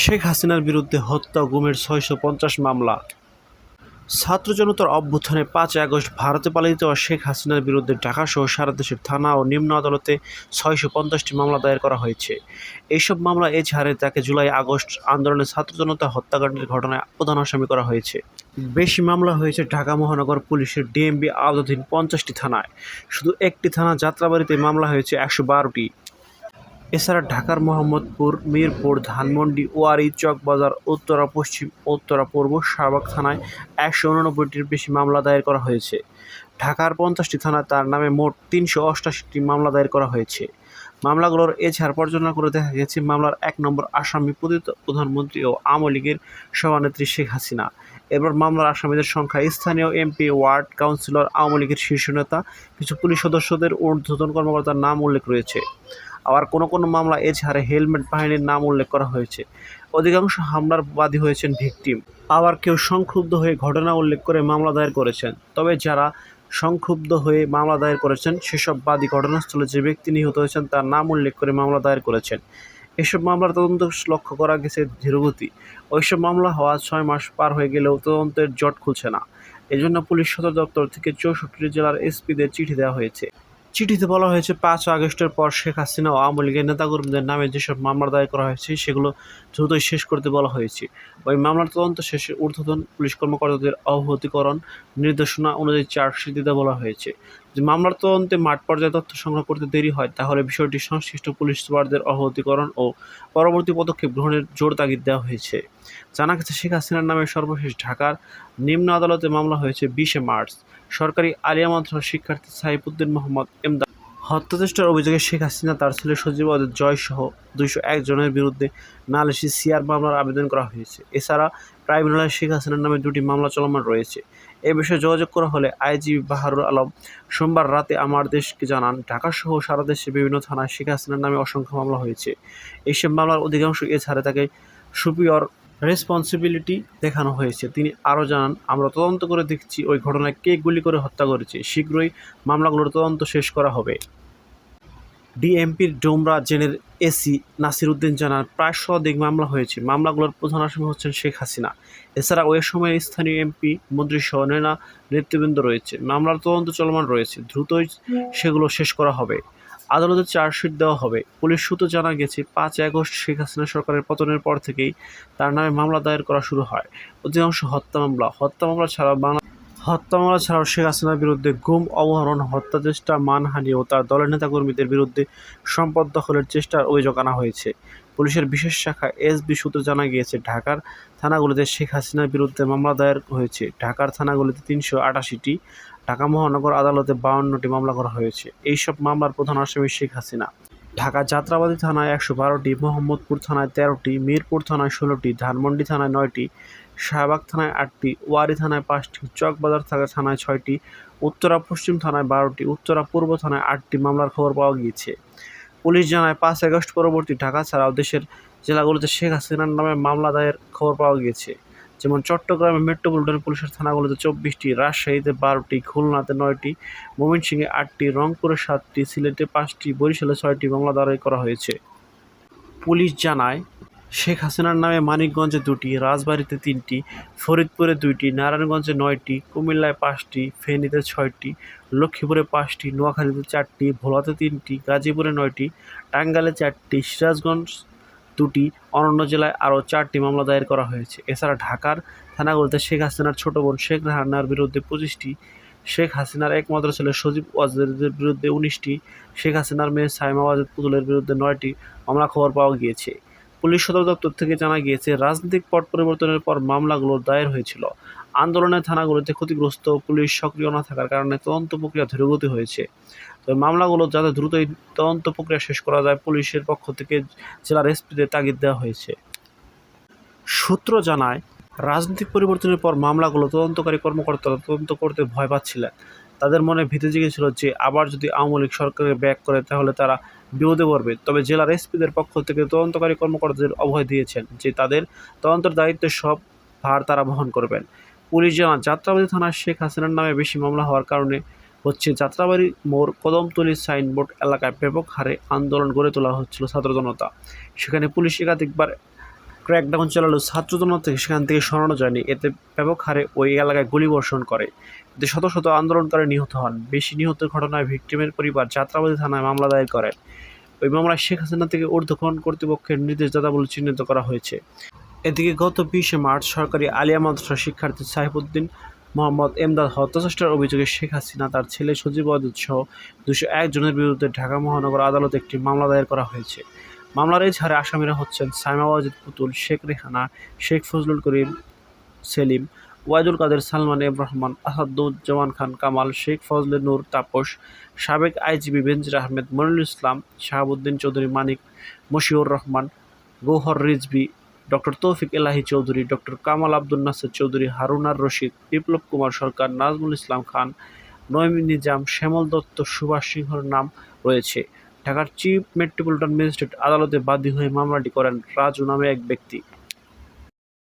শেখ হাসিনার বিরুদ্ধে হত্যা ও গুমের ৬৫০ মামলা। ছাত্র জনতার অভ্যুত্থানে ৫ই আগস্ট ভারতে পালিত হওয়া শেখ হাসিনার বিরুদ্ধে ঢাকাসহ সারা দেশের থানা ও নিম্ন আদালতে ৬৫০টি মামলা দায়ের করা হয়েছে। এইসব মামলা এজাহারে তাকে জুলাই-আগস্ট আন্দোলনে ছাত্র জনতা হত্যাকাণ্ডের ঘটনায় প্রধান আসামি করা হয়েছে। বেশি মামলা হয়েছে ঢাকা মহানগর পুলিশের ডিএমবি আওতাধীন ৫০টি থানায়। শুধু একটি থানা যাত্রাবাড়ীতে মামলা হয়েছে ১১২টি। এছাড়া ঢাকার মোহাম্মদপুর, মিরপুর, ধানমন্ডি, ওয়ারী, চকবাজার, উত্তরা পশ্চিম, উত্তরা পূর্ব, শাহবাগ থানায় ১৮৯টির বেশি মামলা দায়ের করা হয়েছে। ঢাকার ৫০টি থানায় তার নামে মোট ৩৮৮টি মামলা দায়ের করা হয়েছে। মামলাগুলোর এজাহার পর্যালোচনা করে দেখা গেছে, মামলার ১ নম্বর আসামি পতিত প্রধানমন্ত্রী ও আওয়ামী লীগের সভানেত্রী শেখ হাসিনা। এবার মামলার আসামিদের সংখ্যা স্থানীয় এমপি, ওয়ার্ড কাউন্সিলর, আওয়ামী লীগের শীর্ষ নেতা, কিছু পুলিশ সদস্যদের ঊর্ধ্বতন কর্মকর্তার নাম উল্লেখ রয়েছে। আবার কোনো মামলা এজাহারে হেলমেট বাহিনীর নাম উল্লেখ করা হয়েছে। অধিকাংশ হামলার বাদী হয়েছেন ভিকটিম। আবার কেউ সংক্ষুব্ধ হয়ে ঘটনা উল্লেখ করে মামলা দায়ের করেছেন। তবে যারা সংক্ষুব্ধ হয়ে মামলা দায়ের করেছেন, সেসব বাদী ঘটনাস্থলে যে ব্যক্তি নিহত হয়েছেন তার নাম উল্লেখ করে মামলা দায়ের করেছেন। এসব মামলার তদন্ত লক্ষ্য করা গেছে ধীরগতি। ওইসব মামলা হওয়া ৬ মাস পার হয়ে গেলেও তদন্তের জট খুলছে না। এজন্য পুলিশ সদর দপ্তর থেকে ৬৪ জেলার এসপিদের চিঠি দেওয়া হয়েছে। চিঠিতে বলা হয়েছে, ৫ আগস্টের পর শেখ হাসিনা ও আওয়ামী লীগের নেতাকর্মীদের নামে যেসব মামলা দায়ের করা হয়েছে সেগুলো দ্রুতই শেষ করতে বলা হয়েছে। ওই মামলার তদন্ত শেষে ঊর্ধ্বতন পুলিশ কর্মকর্তাদের অবহিতকরণ নির্দেশনা অনুযায়ী চার্জশিট দিতে বলা হয়েছে। যে মামলার তদন্তে মাঠ পর্যায়ে তথ্য সংগ্রহ করতে দেরি হয়, তাহলে বিষয়টি সংশ্লিষ্ট পুলিশ সুপারদের অবহিতকরণ ও পরবর্তী পদক্ষেপ গ্রহণের জোর তাগিদ দেওয়া হয়েছে। জানা গেছে, শেখ হাসিনার নামে সর্বশেষ ঢাকার নিম্ন আদালতে মামলা হয়েছে ২০শে মার্চ। সরকারি আলিয়া মাদ্রাসার শিক্ষার্থী সাইফুদ্দিন মোহাম্মদ এমদাদ হত্যাচেষ্টার অভিযোগে শেখ হাসিনা, তার ছেলে সজীব ওয়াজেদ জয়সহ ২০১ জনের বিরুদ্ধে নালিশি সিআর মামলার আবেদন করা হয়েছে। এছাড়া ট্রাইব্যুনালে শেখ হাসিনার নামে ২টি মামলা চলমান রয়েছে। এ বিষয়ে যোগাযোগ করা হলে আইজিপি বাহারুল আলম সোমবার রাতে আমার দেশকে জানান, ঢাকাসহ সারা দেশে বিভিন্ন থানায় শেখ হাসিনার নামে অসংখ্য মামলা হয়েছে। এইসব মামলার অধিকাংশ এছাড়া তাকে সুপিরিয়র রেসপন্সিবিলিটি দেখানো হয়েছে। তিনি আরও জানান, আমরা তদন্ত করে দেখছি ওই ঘটনায় কে গুলি করে হত্যা করেছে। শীঘ্রই মামলাগুলোর তদন্ত শেষ করা হবে। ডিএমপির ডোমরা জেনের এসি নাসির উদ্দিন জানান, প্রায় শতাধিক মামলা হয়েছে। মামলাগুলোর প্রধান আসামি হচ্ছেন শেখ হাসিনা। এছাড়া ওই সময়ে স্থানীয় এমপি, মন্ত্রীসহ নানা নেতৃবৃন্দ রয়েছে। মামলার তদন্ত চলমান রয়েছে, দ্রুতই সেগুলো শেষ করা হবে। আদালতে চার্জশিট দেওয়া হবে। পুলিশ সূত্রে জানা গেছে, ৫ আগস্ট শেখ হাসিনা সরকারের পতনের পর থেকেই তার নামে মামলা দায়ের করা শুরু হয়। অধিকাংশ হত্যা মামলা ছাড়াও শেখ হাসিনার বিরুদ্ধে গুম, অপহরণ, হত্যাচেষ্টা, মানহানি ও তার দলের নেতাকর্মীদের বিরুদ্ধে সম্পদ দখলের চেষ্টার অভিযোগ আনা হয়েছে। পুলিশের বিশেষ শাখা এসবি সূত্রে জানা গিয়েছে, ঢাকার থানাগুলিতে শেখ হাসিনার বিরুদ্ধে মামলা দায়ের হয়েছে। ঢাকার থানাগুলিতে ৩৮৮টি, ঢাকা মহানগর আদালতে ৫২টি মামলা করা হয়েছে। এইসব মামলার প্রধান আসামি শেখ হাসিনা। ঢাকা যাত্রাবাড়ী থানায় ১১২টি, মোহাম্মদপুর থানায় ১৩টি, মিরপুর থানায় ১৬টি, ধানমন্ডি থানায় ৯টি, শাহবাগ থানায় ৮টি, ওয়ারী থানায় ৫টি, চকবাজার থানায় ৬টি, উত্তরা পশ্চিম থানায় ১২টি, উত্তরা পূর্ব থানায় ৮টি মামলার খবর পাওয়া গিয়েছে। পুলিশ জানায়, ৫ আগস্ট পরবর্তী ঢাকা ছাড়াও দেশের জেলাগুলোতে শেখ হাসিনার নামে মামলা দায়ের খবর পাওয়া গিয়েছে। যেমন চট্টগ্রামে মেট্রোপলিটন পুলিশের থানাগুলোতে ২৪টি, রাজশাহীতে ১২টি, খুলনাতে ৯টি, ময়মনসিংহে ৮টি, রংপুরে ৭টি, সিলেটে ৫টি, বরিশালে ৬টি মামলা দায়ের করা হয়েছে। পুলিশ জানায়, শেখ হাসিনার নামে মানিকগঞ্জে ২টি, রাজবাড়ীতে ৩টি, ফরিদপুরে ২টি, নারায়ণগঞ্জে ৯টি, কুমিল্লায় ৫টি, ফেনীতে ৬টি, লক্ষ্মীপুরে ৫টি, নোয়াখালীতে ৪টি, ভোলাতে ৩টি, গাজীপুরে 9টি, টাঙ্গাইলে 4টি, সিরাজগঞ্জ 2টি, অন্যান্য জেলায় আরও 4টি মামলা দায়ের করা হয়েছে। এছাড়া ঢাকার থানাগুলোতে শেখ হাসিনার ছোট বোন শেখ রেহানার বিরুদ্ধে 25টি, শেখ হাসিনার একমাত্র ছেলে সজীব ওয়াজেদের বিরুদ্ধে 19টি, শেখ হাসিনার মেয়ে সাইমা ওয়াজেদ পুতুলের বিরুদ্ধে 9টি মামলা খবর পাওয়া গিয়েছে। পুলিশ সদর দপ্তর থেকে জানা গিয়েছে, রাজনৈতিক পট পরিবর্তনের পর মামলাগুলো দায়ের হয়েছিল। আন্দোলনের থানাগুলোতে ক্ষতিগ্রস্ত, পুলিশ সক্রিয় না থাকার কারণে তদন্ত প্রক্রিয়া ধীরগতি হয়েছে। তবে মামলাগুলো যাতে দ্রুতই তদন্ত প্রক্রিয়া শেষ করা যায়, পুলিশের পক্ষ থেকে জেলার এসপিদের তাগিদ দেওয়া হয়েছে। সূত্র জানায়, রাজনৈতিক পরিবর্তনের পর মামলাগুলো তদন্তকারী কর্মকর্তারা তদন্ত করতে ভয় পাচ্ছিলেন। তাদের মনে ভীতি জেগেছিল যে আবার যদি আওয়ামী লীগ সরকারের ব্যাক করে তাহলে তারা বিপদে পড়বে। তবে জেলার এসপিদের পক্ষ থেকে তদন্তকারী কর্মকর্তাদের অভয় দিয়েছেন যে তাদের তদন্তের দায়িত্বের সব ভার তারা বহন করবেন। পুলিশ জানায়, যাত্রাবাড়ী থানায় শেখ হাসিনার নামে বেশি মামলা হওয়ার কারণে হচ্ছে, যাত্রাবাড়ী মোড়, কদমতলী সাইনবোর্ড এলাকায় ব্যাপক হারে আন্দোলন গড়ে তোলা হচ্ছিল ছাত্র জনতা। সেখানে পুলিশ একাধিকবার ক্র্যাকডাউন চালালেও ছাত্র জনতাকে সেখান থেকে সরানো যায়নি। এতে ব্যাপক হারে ওই এলাকায় গুলিবর্ষণ করে। এতে শত শত আন্দোলনকারী নিহত হন। বেশি নিহতের ঘটনায় ভিকটিমের পরিবার যাত্রাবাড়ী থানায় মামলা দায়ের করেন। ওই মামলায় শেখ হাসিনা থেকে ঊর্ধ্বতন কর্তৃপক্ষের নির্দেশদাতা বলে চিহ্নিত করা হয়েছে। এদিকে গত 20শে মার্চ সরকারি আলিয়া মাদ্রাসার শিক্ষার্থী সাইফুদ্দিন মোহাম্মদ এমদাদ হত্যাচেষ্টার অভিযোগে শেখ হাসিনা, তার ছেলে সজীব ওয়াদুদ সহ 201 জনের বিরুদ্ধে ঢাকা মহানগর আদালতে একটি মামলা দায়ের করা হয়েছে। মামলার এজাহারে আসামিরা হচ্ছেন সাইমা ওয়াজিদ পুতুল, শেখ রেহানা, শেখ ফজলুল করিম সেলিম, ওয়াইদুল কাদের, সালমান এফ রহমান, আসাদুজ্জামান খান কামাল, শেখ ফজলে নূর তাপস, সাবেক আইজিপি বেনজির আহমেদ, মনিরুল ইসলাম, শাহাবুদ্দিন চৌধুরী মানিক, মশিউর রহমান, গৌহর রিজভী, ডক্টর তৌফিক এলাহী চৌধুরী, ডক্টর কামাল আব্দুল নাসের চৌধুরী, হারুন আর রশিদ, বিপ্লব কুমার সরকার, নাজমুল ইসলাম খান, নঈম নিজাম, শ্যামল দত্ত, সুভাষ সিংহর নাম রয়েছে। ঢাকার চিফ মেট্রোপলিটন ম্যাজিস্ট্রেট আদালতে বাদী হয়ে মামলাটি করেন রাজু নামে এক ব্যক্তি।